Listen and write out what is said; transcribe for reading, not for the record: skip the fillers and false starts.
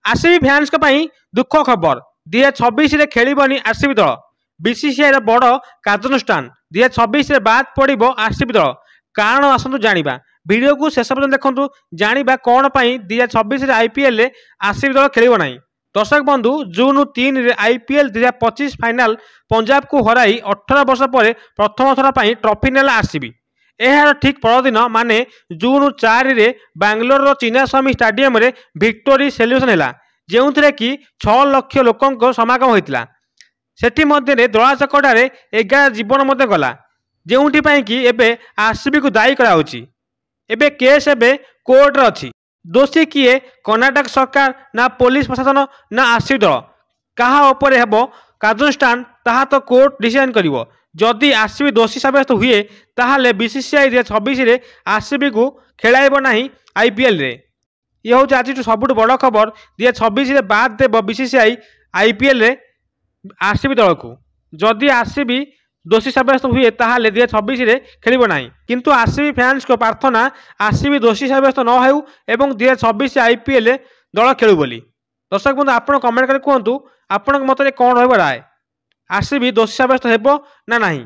RCB fans दुख खबर 2026 खेलबनी RCB दल। बीसीसीआई बड़ कार्यानुष्ठान 2026 बाद पड़ो आरसीबी दल। कारण आसतु जाना वीडियो को शेष पर्यटन देखूँ जाना कौन पर 2026 आईपीएल आरसीबी दल खेल ना। दर्शक बंधु जून 3 आईपीएल 2025 फाइनाल पंजाब को हराई 18 वर्ष पर प्रथम थर पर ट्रॉफी नेला आरसीबी। यार ठीक परदिन माने जून 4 रे बांग्लोर चिन्नास्वामी स्टाडियम रे विक्टोरी सेलिब्रेशन है जो कि 6 लाख लोक समागम होता। सेठी मध्य दला चकटार 11 जीवन गला जो कि एबे आरसीबी को दायी कराउछि। एबे केस एबे कोर्ट रे अछि। दोषी किए कर्नाटक सरकार ना पुलिस प्रशासन ना आरसीबी दल कहा उपरे हेबो कार्यानुष्ठान ताहा तो कोर्ट डिसीजन करिवो। जदि आरसीबी दोषी साब्यस्त हुए ताहले बीसीसीआई 2026 आरसीबी को खेलाइबो नाही आईपीएल रे। ये हूँ आज सबुठ बड़ खबर 2026 बाद देव बीसीसीआई आईपीएल रे आरसीबी दल को। जदि आरसीबी दोषी साब्यस्त हुए ताहले 2026 खेलिबो नाही। किंतु आरसीबी फैंस को प्रार्थना आरसीबी दोषी साब्यस्त न हो एवं 2026 आईपीएल दल खेलु बोली। दर्शक बंधु आपण कमेंट कर कहतु आपण मत कौन रहा राय आरसीबी दोषी साब्यस्त हेबो ना नहीं।